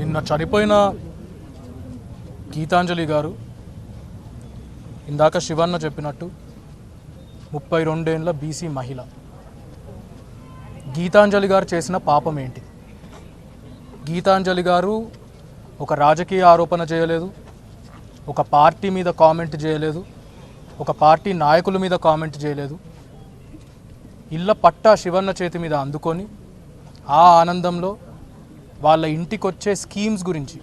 నిన్న చనిపోయిన గీతాంజలి గారు ఇందాక శివన్న చెప్పినట్టు 32 ఏళ్ల బీసీ మహిళ. గీతాంజలి గారు చేసిన పాపం ఏంటి? గీతాంజలి గారు ఒక రాజకీయ ఆరోపణ చేయలేదు, ఒక పార్టీ మీద కామెంట్ చేయలేదు, ఒక పార్టీ నాయకుల మీద కామెంట్ చేయలేదు. ఇళ్ళ పట్టా శివన్న చేతి మీద అందుకొని ఆ ఆనందంలో వాళ్ళ ఇంటికి వచ్చే స్కీమ్స్ గురించి,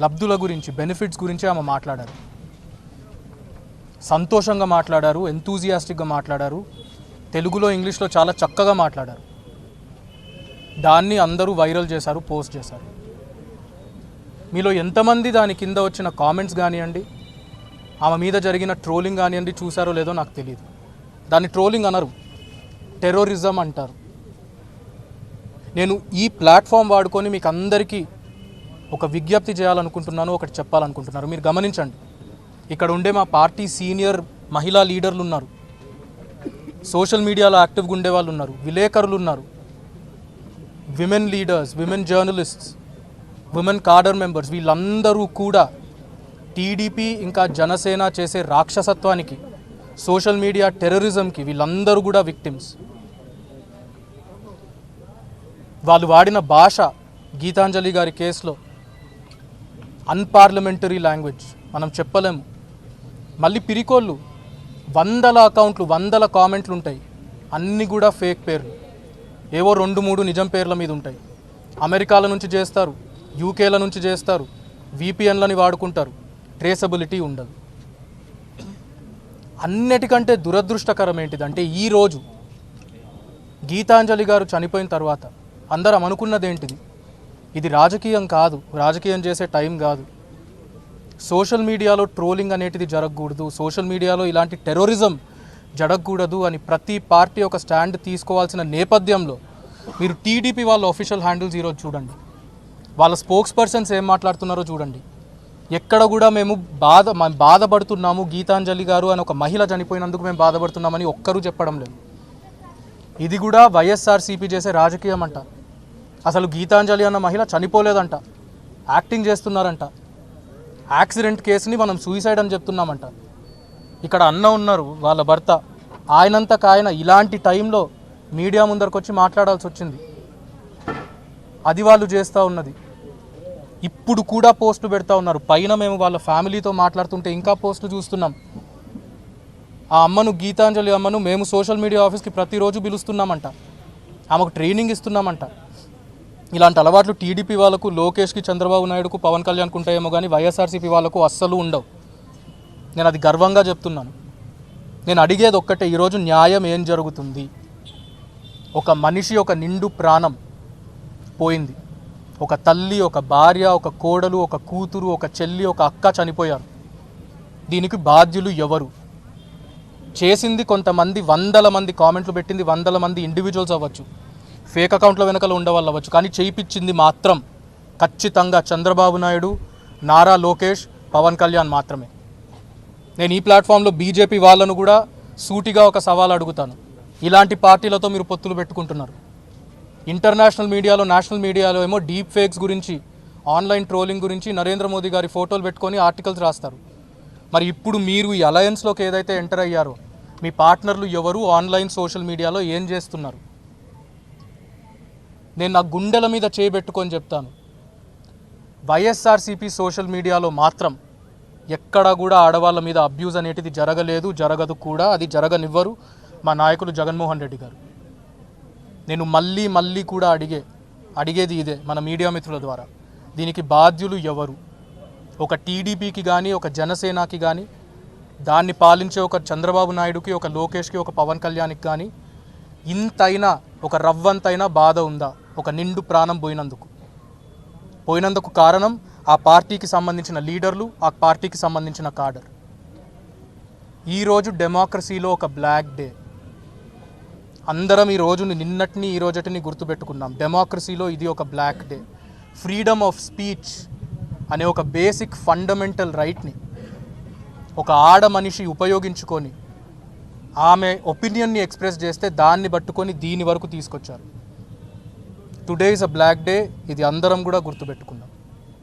లబ్ధుల గురించి, బెనిఫిట్స్ గురించి ఆమె మాట్లాడారు. సంతోషంగా మాట్లాడారు, ఎంతూజియాస్టిక్గా మాట్లాడారు, తెలుగులో ఇంగ్లీష్లో చాలా చక్కగా మాట్లాడారు. దాన్ని అందరూ వైరల్ చేశారు, పోస్ట్ చేశారు. మీలో ఎంతమంది దాని కింద వచ్చిన కామెంట్స్ కానివ్వండి, ఆమె మీద జరిగిన ట్రోలింగ్ కానివ్వండి చూసారో లేదో నాకు తెలియదు. దాన్ని ట్రోలింగ్ అనరు, టెర్రరిజం అంటారు. నేను ఈ ప్లాట్ఫామ్ వాడుకొని మీకు అందరికీ ఒక విజ్ఞప్తి చేయాలనుకుంటున్నాను, ఒకటి చెప్పాలనుకుంటున్నారు. మీరు గమనించండి, ఇక్కడ ఉండే మా పార్టీ సీనియర్ మహిళా లీడర్లు ఉన్నారు, సోషల్ మీడియాలో యాక్టివ్గా ఉండే వాళ్ళు ఉన్నారు, విలేకరులు ఉన్నారు, women leaders, women journalists, women cadre members, వీళ్ళందరూ కూడా టీడీపీ ఇంకా జనసేన చేసే రాక్షసత్వానికి, సోషల్ మీడియా టెర్రరిజంకి వీళ్ళందరూ కూడా విక్టిమ్స్. వాళ్ళు వాడిన భాష గీతాంజలి గారి కేసులో అన్పార్లమెంటరీ లాంగ్వేజ్, మనం చెప్పలేము. మళ్ళీ పిరికోళ్ళు, 100 అకౌంట్లు, 100 కామెంట్లు ఉంటాయి, అన్నీ కూడా ఫేక్ పేర్లు, ఏవో 2-3 నిజం పేర్ల మీద ఉంటాయి. అమెరికాల నుంచి చేస్తారు, యూకేల నుంచి చేస్తారు, విపిఎన్లని వాడుకుంటారు, ట్రేసబిలిటీ ఉండదు. అన్నిటికంటే దురదృష్టకరం ఏంటిదంటే ఈరోజు గీతాంజలి గారు చనిపోయిన తర్వాత అందరం అనుకున్నది ఏంటిది? ఇది రాజకీయం కాదు, రాజకీయం చేసే టైం కాదు, సోషల్ మీడియాలో ట్రోలింగ్ అనేటిది జరగకూడదు, సోషల్ మీడియాలో ఇలాంటి టెర్రరిజం జరగకూడదు అని ప్రతి పార్టీ ఒక స్టాండ్ తీసుకోవాల్సిన నేపథ్యంలో మీరు టీడీపీ వాళ్ళ ఆఫీషియల్ హ్యాండిల్స్ ఈరోజు చూడండి, వాళ్ళ స్పోక్స్ పర్సన్స్ ఏం మాట్లాడుతున్నారో చూడండి. ఎక్కడ కూడా మేము బాధపడుతున్నాము, గీతాంజలి గారు అని ఒక మహిళ చనిపోయినందుకు మేము బాధపడుతున్నామని ఒక్కరూ చెప్పడం లేదు. ఇది కూడా వైఎస్ఆర్సీపీ చేసే రాజకీయం అంట. అసలు గీతాంజలి అన్న మహిళ చనిపోలేదంట, యాక్టింగ్ చేస్తున్నారంట. యాక్సిడెంట్ కేసుని మనం సూసైడ్ అని చెప్తున్నామంట. ఇక్కడ అన్న ఉన్నారు, వాళ్ళ భర్త, ఆయనంతకాయన ఇలాంటి టైంలో మీడియా ముందరకు వచ్చి మాట్లాడాల్సి వచ్చింది. అది వాళ్ళు చేస్తూ ఉన్నది. ఇప్పుడు కూడా పోస్టులు పెడతా ఉన్నారు. పైన మేము వాళ్ళ ఫ్యామిలీతో మాట్లాడుతుంటే ఇంకా పోస్టులు చూస్తున్నాం. ఆ అమ్మను, గీతాంజలి అమ్మను మేము సోషల్ మీడియా ఆఫీస్కి ప్రతిరోజు పిలుస్తున్నామంట, ఆమెకు ట్రైనింగ్ ఇస్తున్నామంట. ఇలాంటి అలవాట్లు టీడీపీ వాళ్ళకు, లోకేష్కి, చంద్రబాబు నాయుడుకు, పవన్ కళ్యాణ్కు ఉంటాయేమో కానీ వైఎస్ఆర్సీపీ వాళ్ళకు అస్సలు ఉండవు. నేను అది గర్వంగా చెప్తున్నాను. నేను అడిగేది ఒక్కటే, ఈరోజు న్యాయం ఏం జరుగుతుంది? ఒక మనిషి, ఒక నిండు ప్రాణం పోయింది. ఒక తల్లి, ఒక భార్య, ఒక కోడలు, ఒక కూతురు, ఒక చెల్లి, ఒక అక్క చనిపోయారు. దీనికి బాధ్యులు ఎవరు? చేసింది కొంతమంది, 100 మంది కామెంట్లు పెట్టింది 100 మంది ఇండివిజువల్స్ అవ్వచ్చు, ఫేక్ అకౌంట్ల వెనకాల ఉండేవాళ్ళు అవ్వచ్చు, కానీ చేయించింది మాత్రం ఖచ్చితంగా చంద్రబాబు నాయుడు, నారా లోకేష్, పవన్ కళ్యాణ్ మాత్రమే. నేను ఈ ప్లాట్ఫామ్లో బీజేపీ వాళ్ళను కూడా సూటిగా ఒక సవాల్ అడుగుతాను. ఇలాంటి పార్టీలతో మీరు పొత్తులు పెట్టుకుంటున్నారు. ఇంటర్నేషనల్ మీడియాలో, నేషనల్ మీడియాలో ఏమో డీప్ ఫేక్స్ గురించి, ఆన్లైన్ ట్రోలింగ్ గురించి నరేంద్ర మోదీ గారి ఫోటోలు పెట్టుకొని ఆర్టికల్స్ రాస్తారు. మరి ఇప్పుడు మీరు ఈ అలయన్స్లోకి ఏదైతే ఎంటర్ అయ్యారో, మీ పార్ట్నర్లు ఎవరు, ఆన్లైన్ సోషల్ మీడియాలో ఏం చేస్తున్నారు? నేను నా గుండెల మీద చేయబెట్టుకొని చెప్తాను, వైఎస్ఆర్సీపీ సోషల్ మీడియాలో మాత్రం ఎక్కడా కూడా ఆడవాళ్ళ మీద అబ్యూజ్ అనేటిది జరగలేదు, జరగదు కూడా, అది జరగనివ్వరు మా నాయకులు జగన్మోహన్ రెడ్డి గారు. నేను మళ్ళీ కూడా అడిగేది ఇదే మన మీడియా మిత్రుల ద్వారా, దీనికి బాధ్యులు ఎవరు? ఒక టీడీపీకి కానీ, ఒక జనసేనకి కానీ, దాన్ని పాలించే ఒక చంద్రబాబు నాయుడుకి, ఒక లోకేష్కి, ఒక పవన్ కళ్యాణ్కి కానీ ఇంతైనా, ఒక రవ్వంతైనా బాధ ఉందా? ఒక నిండు ప్రాణం పోయినందుకు కారణం ఆ పార్టీకి సంబంధించిన లీడర్లు, ఆ పార్టీకి సంబంధించిన కాడర్. ఈరోజు డెమోక్రసీలో ఒక బ్లాక్ డే. అందరం ఈ రోజుని, నిన్నటిని, ఈ రోజుని గుర్తుపెట్టుకున్నాం. డెమోక్రసీలో ఇది ఒక black day. Freedom of speech అనే ఒక బేసిక్ ఫండమెంటల్ రైట్ని ఒక ఆడ మనిషి ఉపయోగించుకొని ఆమె ఒపీనియన్ని ఎక్స్ప్రెస్ చేస్తే దాన్ని పట్టుకొని దీని వరకు తీసుకొచ్చారు. Today is a black day, ఇది అందరం కూడా గుర్తుపెట్టుకుందాం.